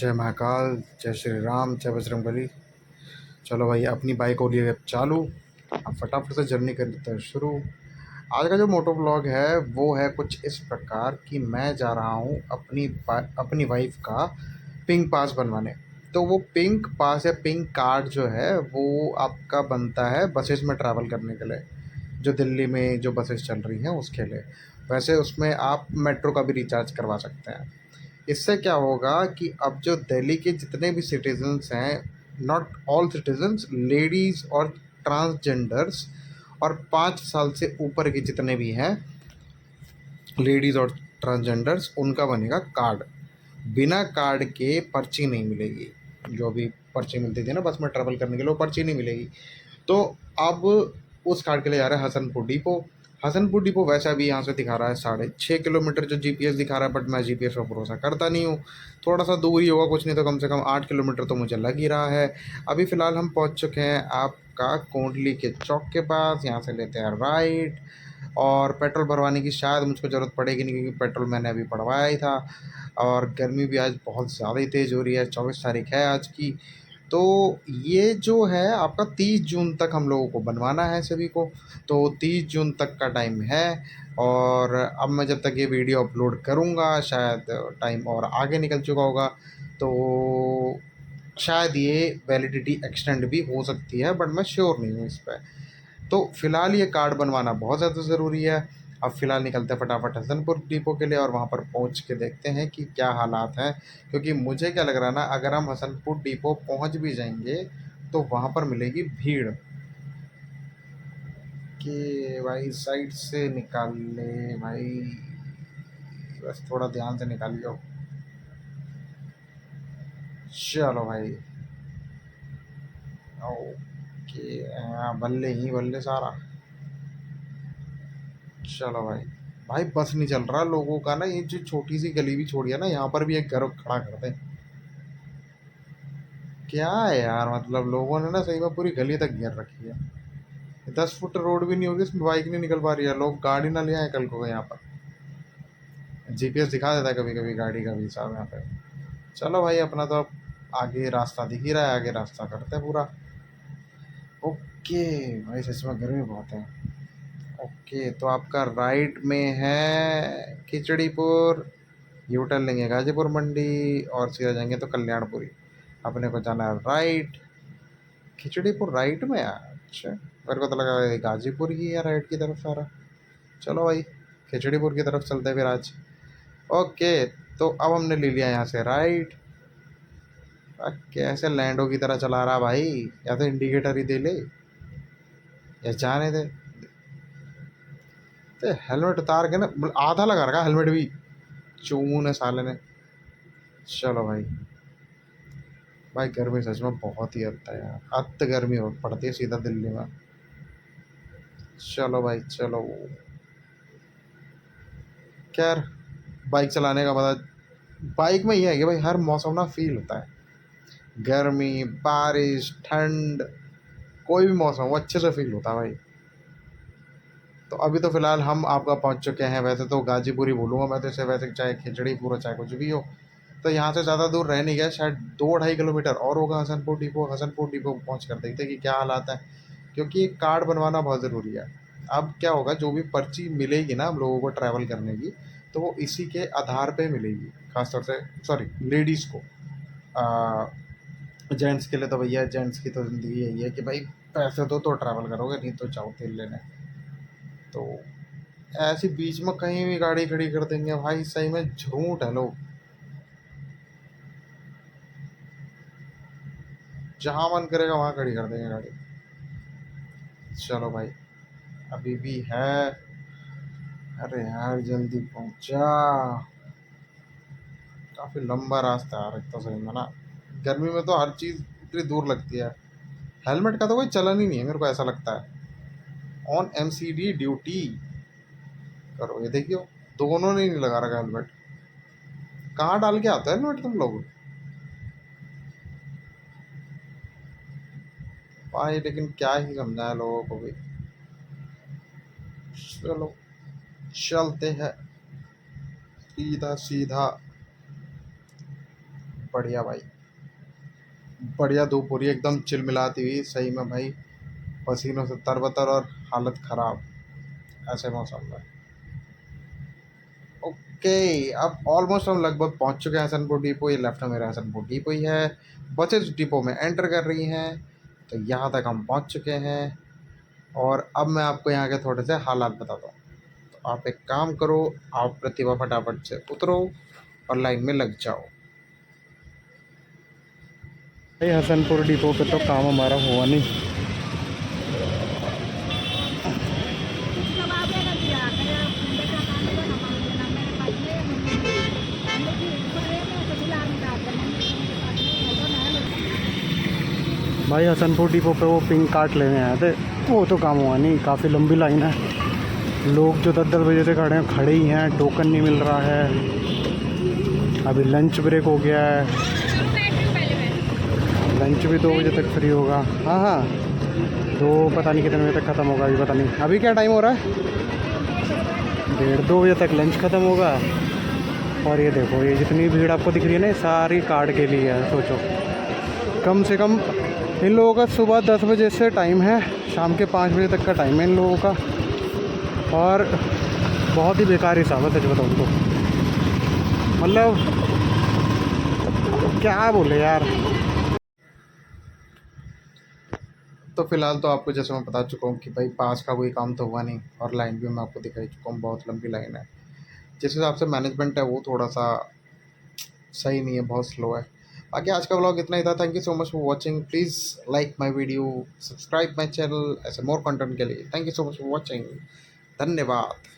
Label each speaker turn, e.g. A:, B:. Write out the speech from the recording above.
A: जय महाकाल, जय श्री राम, जय बजरंगबली। चलो भाई, अपनी बाइक हो लिए अब चालू। अब फटाफट से जर्नी कर लेते हैं शुरू। आज का जो मोटो ब्लॉग है वो है कुछ इस प्रकार कि मैं जा रहा हूँ अपनी वाइफ का पिंक पास बनवाने। तो वो पिंक पास या पिंक कार्ड जो है वो आपका बनता है बसेस में ट्रैवल करने के लिए, जो दिल्ली में जो बसेस चल रही हैं उसके लिए। वैसे उसमें आप मेट्रो का भी रिचार्ज करवा सकते हैं। इससे क्या होगा कि अब जो दिल्ली के जितने भी सिटीजन्स हैं, नॉट ऑल सिटीजन्स, लेडीज़ और ट्रांसजेंडर्स और 5 साल से ऊपर के जितने भी हैं लेडीज़ और ट्रांसजेंडर्स, उनका बनेगा कार्ड। बिना कार्ड के पर्ची नहीं मिलेगी। जो भी पर्ची मिलती थी ना बस में ट्रैवल करने के लिए, वो पर्ची नहीं मिलेगी। तो अब उस कार्ड के लिए जा रहा है हसनपुर डिपो। हसनपुर डिपो वैसा भी यहाँ से दिखा रहा है 6.5 किलोमीटर जो जीपीएस दिखा रहा है, बट मैं जीपीएस पर भरोसा करता नहीं हूँ। थोड़ा सा दूर ही होगा, कुछ नहीं तो कम से कम 8 किलोमीटर तो मुझे लग ही रहा है। अभी फ़िलहाल हम पहुँच चुके हैं आपका कोंडली के चौक के पास। यहाँ से लेते हैं राइट, और पेट्रोल भरवाने की शायद मुझको ज़रूरत पड़ेगी नहीं, क्योंकि पेट्रोल मैंने अभी भरवाया ही था। और गर्मी भी आज बहुत ज़्यादा ही तेज़ हो रही है। 24 तारीख है आज की। तो ये जो है आपका 30 जून तक हम लोगों को बनवाना है सभी को। तो 30 जून तक का टाइम है। और अब मैं जब तक ये वीडियो अपलोड करूँगा शायद टाइम और आगे निकल चुका होगा। तो शायद ये वैलिडिटी एक्सटेंड भी हो सकती है, बट मैं श्योर नहीं हूँ इस पर। तो फ़िलहाल ये कार्ड बनवाना बहुत ज़्यादा ज़रूरी है। अब फ़िलहाल निकलते हैं फटाफट हसनपुर डिपो के लिए, और वहाँ पर पहुँच के देखते हैं कि क्या हालात हैं। क्योंकि मुझे क्या लग रहा है ना, अगर हम हसनपुर डिपो पहुँच भी जाएंगे तो वहाँ पर मिलेगी भीड़। कि भाई साइड से निकाल ले भाई, बस थोड़ा ध्यान से निकालियो। चलो भाई, ओके। बल्ले ही बल्ले सारा। चलो भाई। भाई बस नहीं चल रहा लोगों का ना, ये जो छोटी सी गली भी छोड़ी है ना, यहाँ पर भी एक घर खड़ा कर दे। क्या है यार, मतलब लोगों ने ना सही में पूरी गली तक घेर रखी है। 10 फुट रोड भी नहीं होगी, इसमें बाइक नहीं निकल पा रही है। लोग गाड़ी ना ले आए कल को यहाँ पर। जीपीएस दिखा देता है कभी कभी गाड़ी का भी हिसाब यहाँ पे। चलो भाई, अपना तो अब आगे रास्ता दिख ही रहा है, आगे रास्ता करते हैं पूरा। ओके भाई, सच में गर्मी बहुत है। ओके, तो आपका राइट में है खिचड़ीपुर, यू टर्न लेंगे गाजीपुर मंडी, और सीधा जाएंगे तो कल्याणपुरी। अपने को जाना है राइट। खिचड़ीपुर राइट में है? अच्छा, मेरे को तो लगा ये गाजीपुर ही है राइट की तरफ सारा। चलो भाई, खिचड़ीपुर की तरफ चलते हैं फिर आज। ओके, तो अब हमने ले लिया यहाँ से राइट। कैसे लैंडो की तरह चला रहा भाई, या तो इंडिकेटर ही दे ले या जाने दे। तो हेलमेट उतार के ना, आधा लगा रखा हेलमेट भी चूमू ने साले ने। चलो भाई। भाई गर्मी सच में बहुत ही हद है यार, अत गर्मी हो पड़ती है सीधा दिल्ली में। चलो भाई चलो। खैर, बाइक चलाने का मजा बाइक में ये है कि भाई हर मौसम ना फील होता है। गर्मी, बारिश, ठंड, कोई भी मौसम वो अच्छे से फील होता है भाई। तो अभी तो फिलहाल हम आपका पहुंच चुके हैं, वैसे तो गाजीपुर ही बोलूँगा मैं तो इसे, वैसे चाहे खिचड़ी पूरा चाहे कुछ भी हो। तो यहाँ से ज़्यादा दूर रह नहीं गया, शायद 2-2.5 किलोमीटर और होगा हसनपुर डिपो। हसनपुर डिपो पहुँच कर देखते हैं कि क्या हालात है, क्योंकि एक कार्ड बनवाना बहुत ज़रूरी है। अब क्या होगा, जो भी पर्ची मिलेगी ना हम लोगों को ट्रैवल करने की, तो वो इसी के आधार पे मिलेगी। खासतौर से सॉरी, लेडीज़ को। जेंट्स के लिए तो भैया, जेंट्स की तो ज़िंदगी यही है कि भाई पैसे दो तो ट्रैवल करोगे, नहीं तो जाओ तेल लेने। तो ऐसी बीच में कहीं भी गाड़ी खड़ी कर देंगे भाई, सही में झूठ है लोग। जहाँ मन करेगा वहाँ खड़ी कर देंगे गाड़ी। चलो भाई, अभी भी है। अरे यार जल्दी पहुँचा। काफ़ी लंबा रास्ता है यार, एक तो सही में ना गर्मी में तो हर चीज़ इतनी दूर लगती है। हेलमेट का तो कोई चलन ही नहीं है, मेरे को ऐसा लगता है। ऑन एमसीडी ड्यूटी करो, ये देखियो, दोनों ने नहीं लगा रखा हेलमेट। कहाँ डाल के आता है हेलमेट तुम लोग भाई, लेकिन क्या ही समझाए लोगों को भी। चलो चलते हैं सीधा सीधा। बढ़िया भाई, बढ़िया धूप हो रही है एकदम चिलमिलाती हुई सही में भाई, पसीनों से तरबतर और हालत ख़राब ऐसे मौसम में। ओके, अब ऑलमोस्ट हम लगभग पहुंच चुके हैं हसनपुर डिपो। ये लेफ्ट में मेरा हसनपुर डिपो ही है। बसेस डिपो में एंटर कर रही हैं, तो यहाँ तक हम पहुंच चुके हैं। और अब मैं आपको यहाँ के थोड़े से हालात बताता हूँ। तो आप एक काम करो, आप प्रतिभा फटाफट से उतरो और लाइन में लग जाओ। भाई हसनपुर डिपो पे तो काम हमारा हुआ नहीं। भाई हसनपुर डिपो पे वो पिंक कार्ड लेने आए थे, वो तो काम हुआ नहीं। काफ़ी लंबी लाइन है, लोग जो 10-10 बजे से खड़े हैं खड़े ही हैं, टोकन नहीं मिल रहा है। अभी लंच ब्रेक हो गया है, लंच भी 2 बजे तक फ्री होगा। हाँ हाँ, दो पता नहीं कितने बजे तक ख़त्म होगा, अभी पता नहीं। अभी क्या टाइम हो रहा है? 1:30-2 बजे तक लंच ख़त्म होगा। और ये देखो, ये जितनी भीड़ आपको दिख रही है ना, ये सारी कार्ड के लिए है। सोचो, कम से कम इन लोगों का सुबह 10 बजे से टाइम है, शाम के 5 बजे तक का टाइम है इन लोगों का। और बहुत ही बेकार हिसाब है सच बताऊँ तो, मतलब क्या बोले यार। तो फ़िलहाल तो आपको जैसे मैं बता चुका हूँ कि भाई पास का कोई काम तो हुआ नहीं, और लाइन भी मैं आपको दिखा ही चुका हूँ, बहुत लंबी लाइन है। जिस हिसाब से मैनेजमेंट है वो थोड़ा सा सही नहीं है, बहुत स्लो है। बाकी आज का व्लॉग इतना ही था। Thank you so much for watching. Please like my video, subscribe my channel ऐसे मोर कंटेंट के लिए। Thank you so much for watching. धन्यवाद।